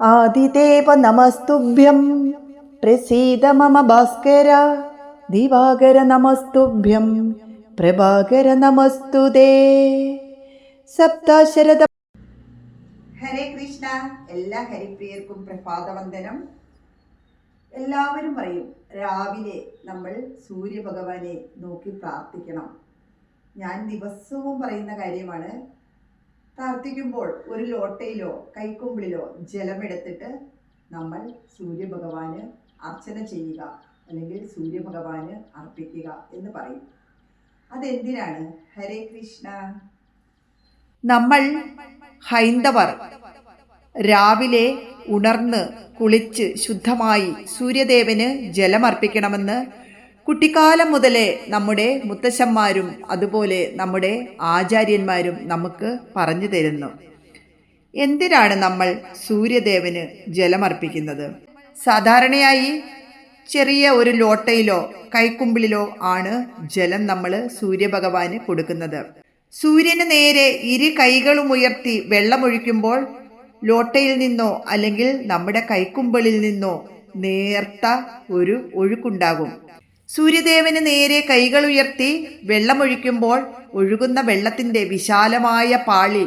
ആദിദേവ നമസ്തുഭ്യം പ്രസീദ മമ ഭാസ്കര. ദിവാകര നമസ്തുഭ്യം പ്രഭാകര നമസ്തുതേ. സപ്താശരത. ഹരേ കൃഷ്ണ. എല്ലാ ഹരിപ്രിയർക്കും പ്രഭാതവന്ദനം. എല്ലാവരും പറയും രാവിലെ നമ്മൾ സൂര്യഭഗവാനെ നോക്കി പ്രാർത്ഥിക്കണം. ഞാൻ ദിവസവും പറയുന്ന കാര്യമാണ്. പ്രാർത്ഥിക്കുമ്പോൾ ഒരു ലോട്ടയിലോ കൈക്കുമ്പിളിലോ ജലമെടുത്തിട്ട് നമ്മൾ സൂര്യഭഗവാന് അർച്ചന ചെയ്യുക, അല്ലെങ്കിൽ സൂര്യഭഗവാന് അർപ്പിക്കുക എന്ന് പറയും. അതെന്തിനാണ്? ഹരേ കൃഷ്ണ. നമ്മൾ ഹൈന്ദവർ രാവിലെ ഉണർന്ന് കുളിച്ച് ശുദ്ധമായി സൂര്യദേവന് ജലമർപ്പിക്കണമെന്ന് കുട്ടിക്കാലം മുതലേ നമ്മുടെ മുത്തശ്ശന്മാരും അതുപോലെ നമ്മുടെ ആചാര്യന്മാരും നമുക്ക് പറഞ്ഞു തരുന്നു. എന്തിനാണ് നമ്മൾ സൂര്യദേവന് ജലമർപ്പിക്കുന്നത്? സാധാരണയായി ചെറിയ ഒരു ലോട്ടയിലോ കൈക്കുമ്പിളിലോ ആണ് ജലം നമ്മൾ സൂര്യഭഗവാന് കൊടുക്കുന്നത്. സൂര്യന് നേരെ ഇരു കൈകളും ഉയർത്തി വെള്ളമൊഴിക്കുമ്പോൾ ലോട്ടയിൽ നിന്നോ അല്ലെങ്കിൽ നമ്മുടെ കൈക്കുമ്പിളിൽ നിന്നോ നേർത്ത ഒരു ഒഴുക്കുണ്ടാകും. സൂര്യദേവന് നേരെ കൈകൾ ഉയർത്തി വെള്ളമൊഴിക്കുമ്പോൾ ഒഴുകുന്ന വെള്ളത്തിൻ്റെ വിശാലമായ പാളി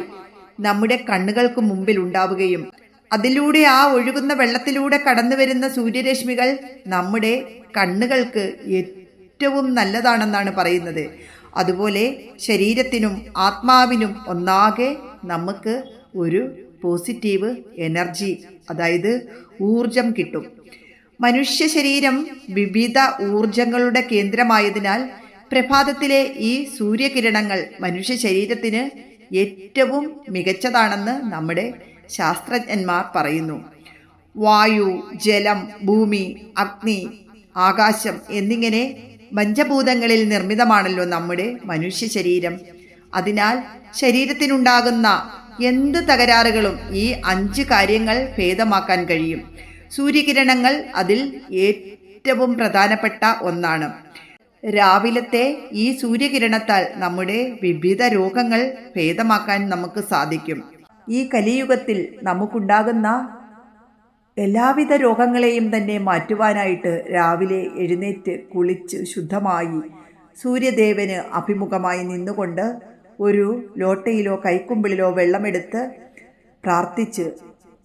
നമ്മുടെ കണ്ണുകൾക്ക് മുമ്പിൽ ഉണ്ടാവുകയും അതിലൂടെ ആ ഒഴുകുന്ന വെള്ളത്തിലൂടെ കടന്നു വരുന്ന സൂര്യരശ്മികൾ നമ്മുടെ കണ്ണുകൾക്ക് ഏറ്റവും നല്ലതാണെന്നാണ് പറയുന്നത്. അതുപോലെ ശരീരത്തിനും ആത്മാവിനും ഒന്നാകെ നമുക്ക് ഒരു പോസിറ്റീവ് എനർജി, അതായത് ഊർജം കിട്ടും. മനുഷ്യ ശരീരം വിവിധ ഊർജങ്ങളുടെ കേന്ദ്രമായതിനാൽ പ്രഭാതത്തിലെ ഈ സൂര്യകിരണങ്ങൾ മനുഷ്യ ശരീരത്തിന് ഏറ്റവും മികച്ചതാണെന്ന് നമ്മുടെ ശാസ്ത്രജ്ഞന്മാർ പറയുന്നു. വായു, ജലം, ഭൂമി, അഗ്നി, ആകാശം എന്നിങ്ങനെ പഞ്ചഭൂതങ്ങളിൽ നിർമ്മിതമാണല്ലോ നമ്മുടെ മനുഷ്യ ശരീരം. അതിനാൽ ശരീരത്തിനുണ്ടാകുന്ന എന്ത് തകരാറുകളും ഈ 5 കാര്യങ്ങൾ ഭേദമാക്കാൻ കഴിയും. സൂര്യകിരണങ്ങൾ അതിൽ ഏറ്റവും പ്രധാനപ്പെട്ട ഒന്നാണ്. രാവിലത്തെ ഈ സൂര്യകിരണത്താൽ നമ്മുടെ വിവിധ രോഗങ്ങൾ ഭേദമാക്കാൻ നമുക്ക് സാധിക്കും. ഈ കലിയുഗത്തിൽ നമുക്കുണ്ടാകുന്ന എല്ലാവിധ രോഗങ്ങളെയും തന്നെ മാറ്റുവാനായിട്ട് രാവിലെ എഴുന്നേറ്റ് കുളിച്ച് ശുദ്ധമായി സൂര്യദേവന് അഭിമുഖമായി നിന്നുകൊണ്ട് ഒരു ലോട്ടയിലോ കൈക്കുമ്പിളിലോ വെള്ളമെടുത്ത് പ്രാർത്ഥിച്ച്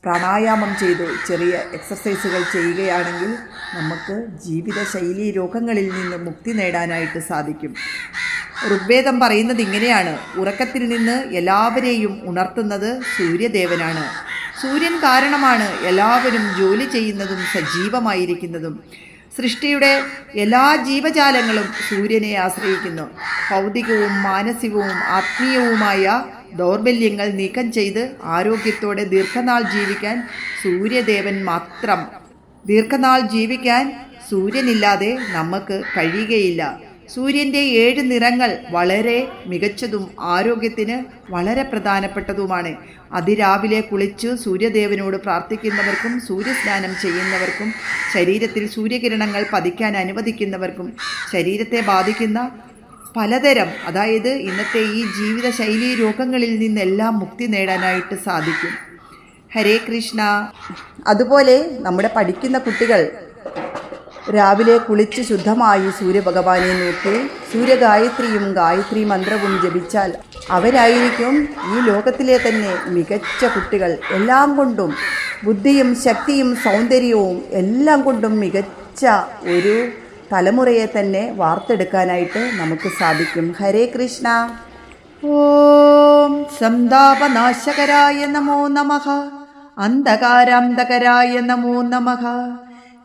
പ്രാണായാമം ചെയ്ത് ചെറിയ എക്സർസൈസുകൾ ചെയ്യുകയാണെങ്കിൽ നമുക്ക് ജീവിതശൈലി രോഗങ്ങളിൽ നിന്ന് മുക്തി നേടാനായിട്ട് സാധിക്കും. ഋഗ്വേദം പറയുന്നത് ഇങ്ങനെയാണ്: ഉറക്കത്തിൽ നിന്ന് എല്ലാവരെയും ഉണർത്തുന്നത് സൂര്യദേവനാണ്. സൂര്യൻ കാരണമാണ് എല്ലാവരും ജോലി ചെയ്യുന്നതും സജീവമായിരിക്കുന്നതും. സൃഷ്ടിയുടെ എല്ലാ ജീവജാലങ്ങളും സൂര്യനെ ആശ്രയിക്കുന്നു. ഭൗതികവും മാനസികവും ആത്മീയവുമായ ദൗർബല്യങ്ങൾ നീക്കം ചെയ്ത് ആരോഗ്യത്തോടെ ദീർഘനാൾ ജീവിക്കാൻ സൂര്യദേവൻ മാത്രം. ദീർഘനാൾ ജീവിക്കാൻ സൂര്യനില്ലാതെ നമുക്ക് കഴിയുകയില്ല. സൂര്യൻ്റെ 7 നിറങ്ങൾ വളരെ മികച്ചതും ആരോഗ്യത്തിന് വളരെ പ്രധാനപ്പെട്ടതുമാണ്. അതിരാവിലെ കുളിച്ച് സൂര്യദേവനോട് പ്രാർത്ഥിക്കുന്നവർക്കും സൂര്യസ്നാനം ചെയ്യുന്നവർക്കും ശരീരത്തിൽ സൂര്യകിരണങ്ങൾ പതിക്കാൻ അനുവദിക്കുന്നവർക്കും ശരീരത്തെ ബാധിക്കുന്ന പലതരം, അതായത് ഇന്നത്തെ ഈ ജീവിതശൈലി രോഗങ്ങളിൽ നിന്നെല്ലാം മുക്തി നേടാനായിട്ട് സാധിക്കും. ഹരേ കൃഷ്ണ. അതുപോലെ നമ്മുടെ പഠിക്കുന്ന കുട്ടികൾ രാവിലെ കുളിച്ച് ശുദ്ധമായി സൂര്യഭഗവാനെ നോക്കി സൂര്യഗായത്രിയും ഗായത്രി മന്ത്രവും ജപിച്ചാൽ അവരായിരിക്കും ഈ ലോകത്തിലെ തന്നെ മികച്ച കുട്ടികൾ. എല്ലാം കൊണ്ടും ബുദ്ധിയും ശക്തിയും സൗന്ദര്യവും എല്ലാം കൊണ്ടും മികച്ച ഒരു തലമുറയെ തന്നെ വാർത്തെടുക്കാനായിട്ട് നമുക്ക് സാധിക്കും. ഹരേ കൃഷ്ണ. ഓം സന്താപനാശകരായ നമോ നമഃ. അന്ധകാരാന്തകരായ നമോ നമഃ.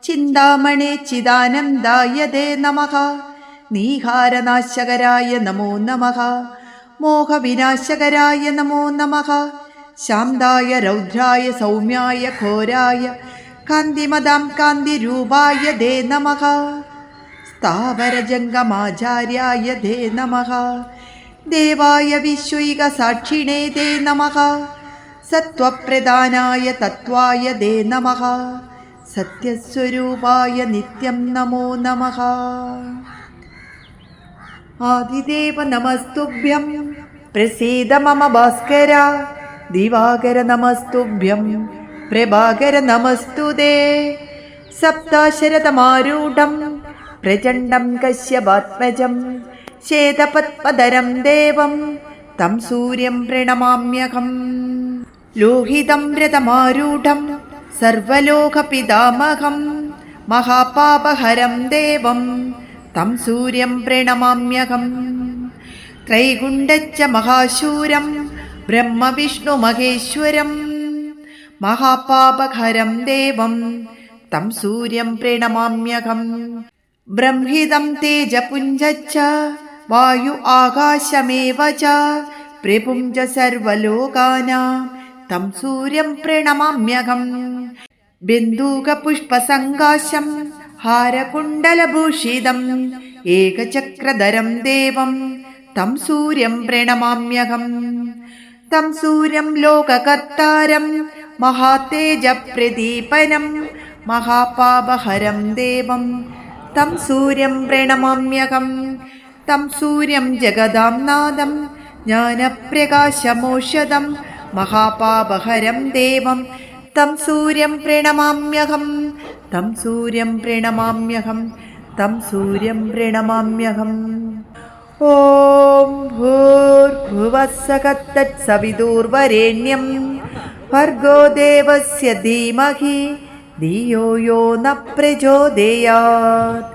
ചിന്താമണി ചിദാനന്ദായ തേ നമഃ. നീഹാരനാശകരായ നമോ നമഃ. മോഹവിനാശകരായ നമോ നമഃ. ശാന്തായ രൗദ്രായ സൗമ്യായ ഘോരായ കാന്തിമതാം കാന്തിരൂപായ തേ നമഃ. സ്ഥാവരജംഗമാചാര്യായ തേ നമഃ. ദേവായ വിശ്വൈക സാക്ഷിണേ തേ നമഃ. സത്വപ്രധാനായ തത്വായ തേ നമഃ. സത്യസ്വരൂപായ നിത്യം നമോ നമഃ. ആദിദേവ നമസ്തുഭ്യം പ്രസീദ മമ ഭാസ്കര. ദിവാകര നമസ്തുഭ്യം പ്രഭാകര നമസ്തുതേ. സപ്താശരതമാരൂഢം പ്രചണ്ഡം കശ്യപാത്മജം ശ്വേതപത്മധരം ദേവം തം സൂര്യം പ്രണമാമ്യഹം. ലോഹിതം രഥമാരൂഢം സർവലോകപിതാമഹം മഹാപാപഹരം ദേവം തം സൂര്യം പ്രണമാമ്യഹം. ത്രൈകുണ്ഡച്ച മഹാശൂരം ബ്രഹ്മവിഷ്ണുമഹേശ്വരം മഹാപാപഹരം ദേവം തം സൂര്യം പ്രണമാമ്യഹം. ബ്രഹ്മിദം തേജപുഞ്ചശ്ച വായു ആകാശമേവ ച പ്രഭും ച സർവലോകാനാം തം സൂര്യം പ്രണമാമ്യഹം. ബിന്ദൂകപുഷ്പസങ്കാശം ഹാരകുണ്ടലഭൂഷിതം ഏകചക്രധരം ദേവം തം സൂര്യം പ്രണമാമ്യഹം. തം സൂര്യം ലോകകർത്താരം മഹാതേജപ്രദീപനം മഹാപാപഹരം ദേവം തം സൂര്യം പ്രണമാമ്യഹം. തം സൂര്യം ജഗതാം നാദം ജ്ഞാനപ്രകാശമോഷധം മഹാപാപഹരം ദേവം തം സൂര്യം പ്രണമാമ്യഹം. തം സൂര്യം പ്രണമാമ്യഹം. തം സൂര്യം പ്രണമാമ്യഹം. ഓം ഭൂർഭുവസ്സഃ തത്സവിതുർവരേണ്യം ഭർഗോ ദേവസ്യ ധീമഹി ധിയോ യോ ന പ്രചോദയാത്.